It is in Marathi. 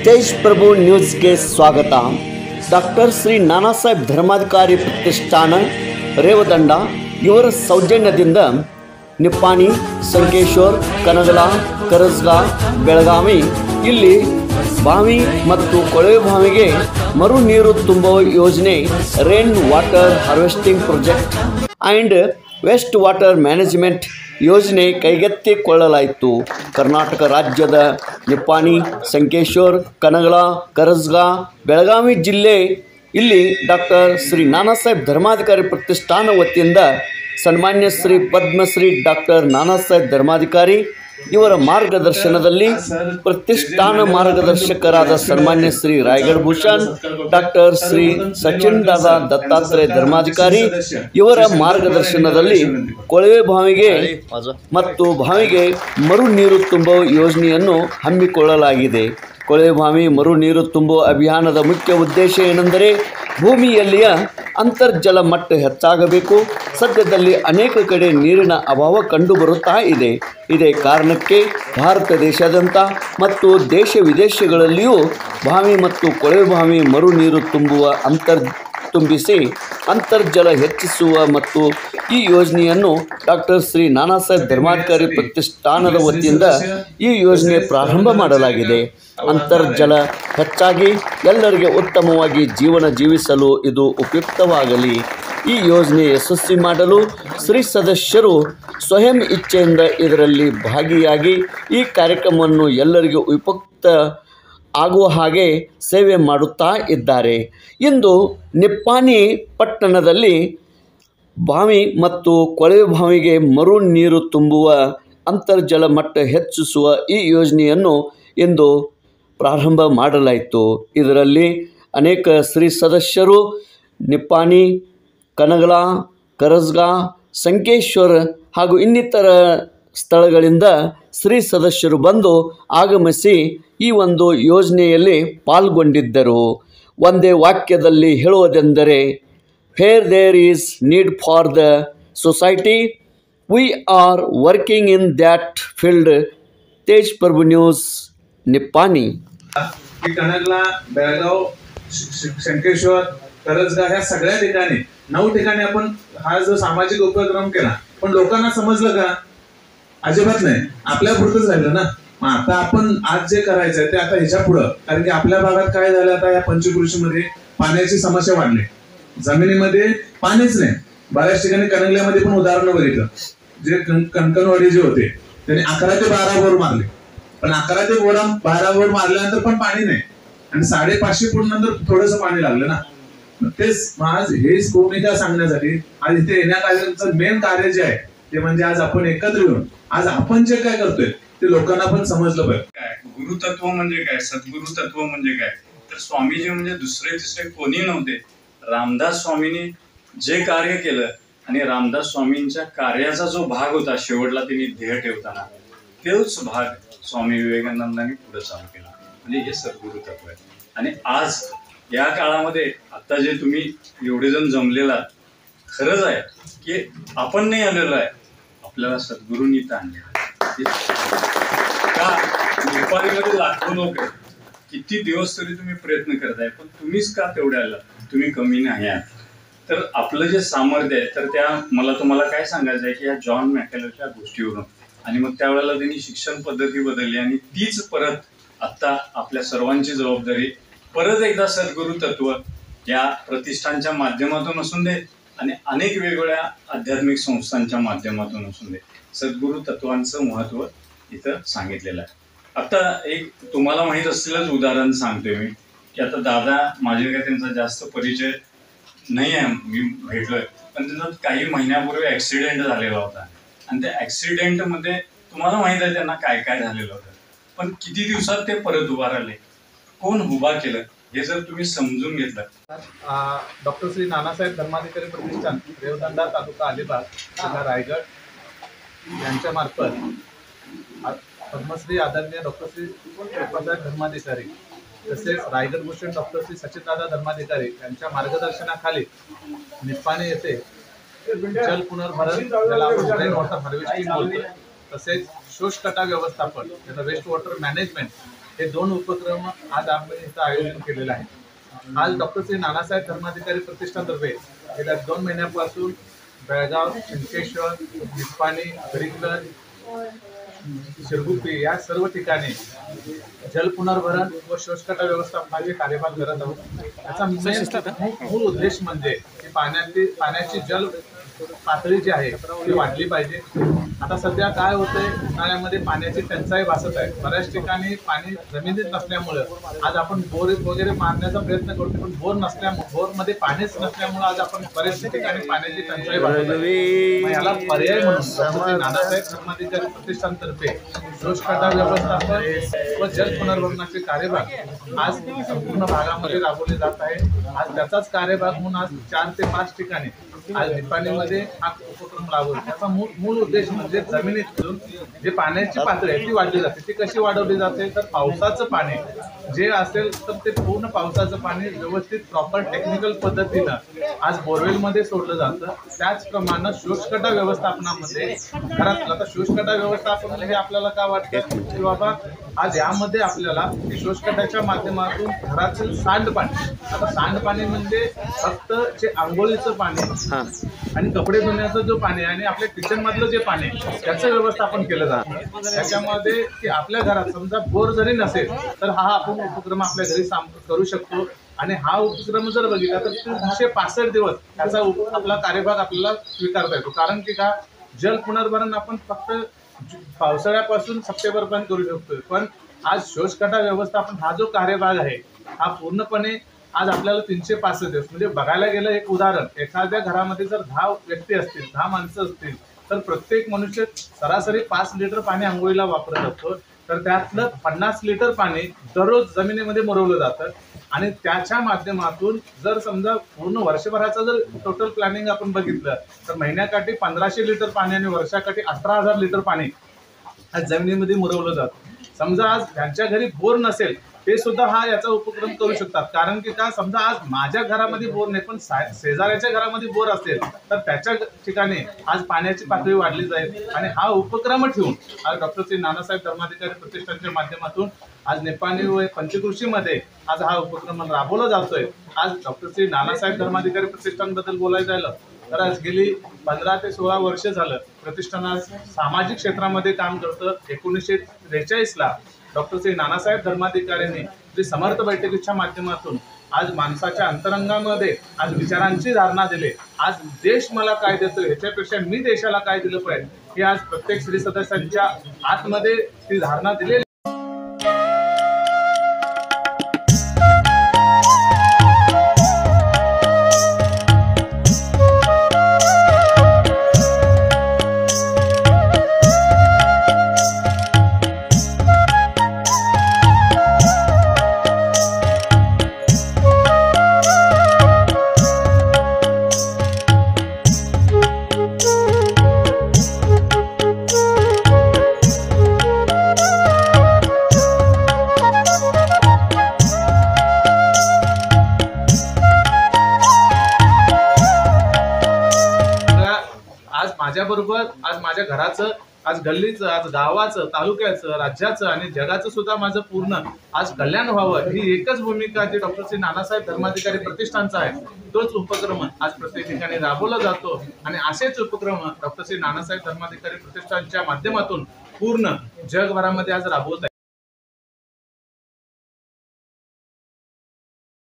तेज प्रभु न्यूज़ಗೆ ಸ್ವಾಗತ. ಡಾಕ್ಟರ್ ಶ್ರೀ ನಾನಾಸಾಹೇಬ್ ಧರ್ಮಾಧಿಕಾರಿ ಪ್ರತಿಷ್ಠಾನ ರೇವದಂಡ ಇವರ ಸೌಜನ್ಯದಿಂದ ನಿಪ್ಪಾಣಿ, ಸಂಕೇಶ್ವರ್, ಕನಗಲ, ಕರಸ್ಗಾ, ಬೆಳಗಾವಿ ಇಲ್ಲಿ ಬಾವಿ ಮತ್ತು ಕೊಳವೆ ಬಾವಿಗೆ ಮರು ನೀರು ತುಂಬುವ ಯೋಜನೆ rain water harvesting project and waste water management ಯೋಜನೆ ಕೈಗೆತ್ತಿಕೊಳ್ಳಲಾಯಿತು. ಕರ್ನಾಟಕ ರಾಜ್ಯದ ನಿಪ್ಪಾಣಿ, ಸಂಕೇಶ್ವರ್, ಕನಗಲ, ಕರಸ್ಗಾ, ಬೆಳಗಾವಿ ಜಿಲ್ಲೆ ಇಲ್ಲಿ ಡಾಕ್ಟರ್ ಶ್ರೀ ನಾನಾಸಾಹೇಬ್ ಧರ್ಮಾಧಿಕಾರಿ ಪ್ರತಿಷ್ಠಾನ ವತಿಯಿಂದ ಸನ್ಮಾನ್ಯ ಶ್ರೀ ಪದ್ಮಶ್ರೀ ಡಾಕ್ಟರ್ ನಾನಾಸಾಹೇಬ್ ಧರ್ಮಾಧಿಕಾರಿ ಇವರ ಮಾರ್ಗದರ್ಶನದಲ್ಲಿ ಪ್ರತಿಷ್ಠಾನ ಮಾರ್ಗದರ್ಶಕರಾದ ಸನ್ಮಾನ್ಯ ಶ್ರೀ ರಾಯಗಢ ಭೂಷಣ್ ಡಾಕ್ಟರ್ ಶ್ರೀ ಸಚಿನ್ ದಾದಾ ದತ್ತಾತ್ರೇಯ ಧರ್ಮಾಧಿಕಾರಿ ಇವರ ಮಾರ್ಗದರ್ಶನದಲ್ಲಿ ಕೊಳವೆ ಬಾವಿಗೆ ಮತ್ತು ಬಾವಿಗೆ ಮರು ನೀರು ತುಂಬುವ ಯೋಜನೆಯನ್ನು ಹಮ್ಮಿಕೊಳ್ಳಲಾಗಿದೆ. ಕೊಳವೆ ಬಾವಿ ಮರು ನೀರು ತುಂಬುವ ಅಭಿಯಾನದ ಮುಖ್ಯ ಉದ್ದೇಶ ಏನೆಂದರೆ ಭೂಮಿಯಲ್ಲಿಯ ಅಂತರ್ಜಲ ಮಟ್ಟ ಹೆಚ್ಚಾಗಬೇಕು. ಸದ್ಯದಲ್ಲಿ ಅನೇಕ ಕಡೆ ನೀರಿನ ಅಭಾವ ಕಂಡುಬರುತ್ತಾ ಇದೆ. ಇದೇ ಕಾರಣಕ್ಕೆ ಭಾರತ ದೇಶಾದ್ಯಂತ ಮತ್ತು ದೇಶ ವಿದೇಶಗಳಲ್ಲಿಯೂ ಬಾವಿ ಮತ್ತು ಕೊಳವೆ ಬಾವಿ ಮರು ನೀರು ತುಂಬಿಸಿ ಅಂತರ್ಜಲ ಹೆಚ್ಚಿಸುವ ಮತ್ತು ಈ ಯೋಜನೆಯನ್ನು ಡಾಕ್ಟರ್ ಶ್ರೀ ನಾನಾಸಾಹೇಬ್ ಧರ್ಮಾಧಿಕಾರಿ ಪ್ರತಿಷ್ಠಾನದ ವತಿಯಿಂದ ಈ ಯೋಜನೆ ಪ್ರಾರಂಭ ಮಾಡಲಾಗಿದೆ. ಅಂತರ್ಜಲ ಹೆಚ್ಚಾಗಿ ಎಲ್ಲರಿಗೆ ಉತ್ತಮವಾಗಿ ಜೀವನ ಜೀವಿಸಲು ಇದು ಉಪಯುಕ್ತವಾಗಲಿ. ಈ ಯೋಜನೆ ಯಶಸ್ವಿ ಮಾಡಲು ಶ್ರೀ ಸದಸ್ಯರು ಸ್ವಯಂ ಇಚ್ಛೆಯಿಂದ ಇದರಲ್ಲಿ ಭಾಗಿಯಾಗಿ ಈ ಕಾರ್ಯಕ್ರಮವನ್ನು ಎಲ್ಲರಿಗೂ ಉಪಯುಕ್ತ ಆಗುವ ಹಾಗೆ ಸೇವೆ ಮಾಡುತ್ತಾ ಇದ್ದಾರೆ. ಇಂದು ನಿಪ್ಪಾಣಿ ಪಟ್ಟಣದಲ್ಲಿ ಬಾವಿ ಮತ್ತು ಕೊಳವೆ ಬಾವಿಗೆ ಮರು ನೀರು ತುಂಬುವ ಅಂತರ್ಜಲ ಮಟ್ಟ ಹೆಚ್ಚಿಸುವ ಈ ಯೋಜನೆಯನ್ನು ಇಂದು ಪ್ರಾರಂಭ ಮಾಡಲಾಯಿತು. ಇದರಲ್ಲಿ ಅನೇಕ ಶ್ರೀ ಸದಸ್ಯರು ನಿಪ್ಪಾಣಿ, ಕನಗಲ, ಕರಸ್ಗಾ, ಸಂಕೇಶ್ವರ ಹಾಗೂ ಇನ್ನಿತರ ಸ್ಥಳಗಳಿಂದ ಶ್ರೀ ಸದಸ್ಯರು ಬಂದು ಆಗಮಿಸಿ ಈ ಒಂದು ಯೋಜನೆಯಲ್ಲಿ ಪಾಲ್ಗೊಂಡಿದ್ದರು. ಒಂದೇ ವಾಕ್ಯದಲ್ಲಿ ಹೇಳುವುದೆಂದರೆ where there is need for the society we are working in that field. Tej Prabhu news Nipani. Kangala, Belgaum, Sankeshwar, Karanjaga ह्या सगळ्या ठिकाणी 9 ठिकाणी आपण हा जो सामाजिक उपक्रम केला, पण लोकांना समजलं का? अजिबात नाही. आपल्या पुरतच राहिलं ना. मग आता आपण आज जे करायचंय ते आता ह्याच्या पुढं, कारण की आपल्या भागात काय झालं आता या पंचकृषीमध्ये पाण्याची समस्या वाढली. जमिनीमध्ये पाणीच नाही. बऱ्याच ठिकाणी कनगल्यामध्ये पण उदाहरण बघितलं, जे कणकणवाडी जे होते त्यांनी 11 ते 12 बोर मारले, पण 11 ते 12 बोर मारल्यानंतर पण पाणी नाही आणि 550 फूट नंतर थोडंसं पाणी लागलं ना. तेच आज हेच भूमिका सांगण्यासाठी आज इथे येण्यात आलेलं मेन कार्य जे आहे ते म्हणजे आज आपण एकत्र येऊन आज आपण जे काय करतोय ते लोकांना पण समजलं पाहिजे. काय गुरुतत्व म्हणजे काय, सद्गुरु तत्व म्हणजे काय, तर स्वामीजी म्हणजे दुसरे तिसरे कोणी नव्हते. रामदास स्वामींनी जे कार्य केलं आणि रामदास स्वामींच्या कार्याचा जो भाग होता शेवटला त्यांनी ध्येय ठेवताना तोच भाग स्वामी विवेकानंदांनी पुढे चालू केला. म्हणजे हे सद्गुरु तत्व आहे. आणि आज या काळामध्ये आता जे तुम्ही एवढे जण जमलेला खरंच आहे की आपण नाही आलेलो आहे, आपल्याला सद्गुरूंनी इथं आणलेलं का. निप्पाणीमध्ये लाखो लोक आहेत, किती दिवस तरी तुम्ही प्रयत्न करताय, पण तुम्हीच का तेवढे आला, तुम्ही कमी नाही आहात. तर आपलं जे सामर्थ्य आहे तर त्या मला तुम्हाला काय सांगायचं आहे की या जॉन मॅकेलरच्या गोष्टीवरून आणि मग त्यावेळेला त्यांनी शिक्षण पद्धती बदलली आणि तीच परत आता आपल्या सर्वांची जबाबदारी परत एकदा सद्गुरु तत्व या प्रतिष्ठानच्या माध्यमातून असून दे आणि अनेक वेगवेगळ्या आध्यात्मिक संस्थांच्या माध्यमातून असून दे सद्गुरु तत्वांचं महत्व इथं सांगितलेलं आहे. आता एक तुम्हाला माहीत असलेलंच उदाहरण सांगतोय मी की आता दादा माझे काय त्यांचा जास्त परिचय नाही आहे, मी भेटलोय, पण त्यांचा काही महिन्यापूर्वी ऍक्सिडेंट झालेला होता आणि त्या ऍक्सिडेंटमध्ये तुम्हाला माहित आहे त्यांना काय काय झालेलं होतं, पण किती दिवसात ते परत उभा राहिले, कोण उभा केलं हे जर तुम्ही समजून घेतलं. डॉक्टर श्री नानासाहेब धर्माधिकारी प्रतिष्ठान रेवदंडा तालुका अलिबाग जिल्हा रायगड यांच्या मार्फत पद्मश्री आदरणीय डॉक्टर श्री पद्मसाहेब धर्माधिकारी तसेच रायगड भूषण डॉक्टर श्री सचिन दादा धर्माधिकारी यांच्या मार्गदर्शनाखाली निप्पाणी येथे जल पुनर्भरण, ज्याला आपण रेन वॉटर हार्वेस्टिंग बोलतो, तसेच शोषकटा व्यवस्थापन, वेस्ट वॉटर मॅनेजमेंट हे 2 उपक्रम आज आपण इथं आयोजन केलेलं आहे. आज डॉक्टर श्री नानासाहेब धर्माधिकारी प्रतिष्ठानतर्फे गेल्या 2 महिन्यापासून बेळगाव, संकेश्वर, निप्पाणी, हरिकलन, शिरगुप्पी या सर्व ठिकाणी जल पुनर्भरण व शोषखड्डा व्यवस्थापनाचे कार्यभाग करत आहोत. याचा मूळ उद्देश म्हणजे की पाण्याची जल पातळी जी आहे ती वाढली पाहिजे. आता सध्या काय होतंय, उन्हाळ्यामध्ये पाण्याची टंचाई भासत आहे. बऱ्याच ठिकाणी पाणी जमिनीत नसल्यामुळं आज आपण बोर वगैरे मारण्याचा प्रयत्न करतो, पण बोरमध्ये पाणीच नसल्यामुळं आज आपण बऱ्याच ठिकाणी पाण्याची टंचाई भासत आहे. याला पर्याय म्हणून नानासाहेब धर्माधिकारी प्रतिष्ठानतर्फे शोषखड्डा व्यवस्थापन व जल पुनर्भरणाचे कार्यभाग आज संपूर्ण भागामध्ये राबवले जात आहे. आज त्याचाच कार्यभाग म्हणून आज 4 ते 5 ठिकाणी आज निप्पाणीमध्ये हा उपक्रम राबवला. त्याचा मूळ उद्देश म्हणजे जमिनीतून जे पाण्याची पातळी आहे ती वाढली जाते. ती कशी वाढवली जाते, तर पावसाचं पाणी जे असेल तर ते पूर्ण पावसाचं पाणी व्यवस्थित प्रॉपर टेक्निकल पद्धतीनं आज बोरवेलमध्ये सोडलं जातं. त्याचप्रमाणे शोषखड्डा व्यवस्थापनामध्ये घरातलं, आता शोषखड्डा व्यवस्थापन म्हणजे आपल्याला काय वाटतं की बाबा आज यामध्ये आपल्याला शोषखड्ड्याच्या माध्यमातून घरातील सांडपाणी, आता सांडपाणी म्हणजे फक्त जे आंघोळीचं पाणी आणि कपडे धुण्याचं जो पाणी आणि आपल्या किचन मधलं जे पाणी त्याचं व्यवस्थापन केलं जातं. त्याच्यामध्ये की आपल्या घरात समजा बोर जरी नसेल तर हा आपण उपक्रम आपल्या घरी करू शकतो. आणि हा उपक्रम जर बघितला तर 365 दिवस त्याचा आपला कार्यभाग आपल्याला स्वीकारता येतो. कारण की का, जल पुनर्भरण आपण फक्त पावसाळ्यापासून सप्टेंबरपर्यंत करू शकतो, पण आज शोषखड्डा व्यवस्थापन हा जो कार्यभाग आहे हा पूर्णपणे आज आपल्याला 365 दिवस, म्हणजे बघायला गेलं एक उदाहरण, एखाद्या घरामध्ये जर 10 व्यक्ती असतील, 10 माणसं असतील तर प्रत्येक मनुष्य सरासरी 5 लिटर पाणी आंघोळीला वापरत असतो. तर त्यातलं 50 लिटर पाणी दररोज जमिनीमध्ये मुरवलं जातं. आणि त्याच्या माध्यमातून जर समजा पूर्ण वर्षभराचं जर टोटल प्लॅनिंग आपण बघितलं तर महिन्याकाठी 1500 लिटर पाणी आणि वर्षाकाठी 18,000 लिटर पाणी आज जमिनीमध्ये मुरवलं जातं. समजा आज त्यांच्या घरी बोर नसेल ते सुद्धा हा याचा उपक्रम करू शकतात. कारण की का, समजा आज माझ्या घरामध्ये बोर नाही पण शेजाऱ्याच्या घरामध्ये बोर असेल तर त्याच्या ठिकाणी आज पाण्याची पातळी वाढली जाईल. आणि हा उपक्रम ठेवून आज डॉक्टर श्री नानासाहेब धर्माधिकारी प्रतिष्ठानच्या माध्यमातून आज निप्पाणी व पंचकृषीमध्ये आज हा उपक्रम राबवला जातोय. आज डॉक्टर श्री नानासाहेब धर्माधिकारी प्रतिष्ठानबद्दल बोलायचं झालं तर आज गेली 15 ते 16 वर्ष झालं प्रतिष्ठान आज सामाजिक क्षेत्रामध्ये काम करतं. 1943ला डॉक्टर श्री नानासाहेब धर्माधिकाऱ्यांनी जी समर्थ बैठकीच्या माध्यमातून आज माणसाच्या अंतरंगामध्ये आज विचारांची धारणा दिली. आज देश मला काय देतोय ह्याच्यापेक्षा मी देशाला काय दिलं पाहिजे हे आज प्रत्येक श्री सदस्यांच्या आतमध्ये ती धारणा दिलेली. माझ्याबरोबर आज माझ्या घराचं, आज गल्लीचं, आज गावाचं, तालुक्याचं, राज्याचं आणि जगाचं सुद्धा माझं पूर्ण आज कल्याण व्हावं ही एकच भूमिका जी डॉक्टर श्री नानासाहेब धर्माधिकारी प्रतिष्ठानचा आहे. तोच उपक्रम आज प्रत्येक ठिकाणी राबवला जातो. आणि असेच उपक्रम डॉक्टर श्री नानासाहेब धर्माधिकारी प्रतिष्ठानच्या माध्यमातून पूर्ण जगभरामध्ये आज राबवत आहे.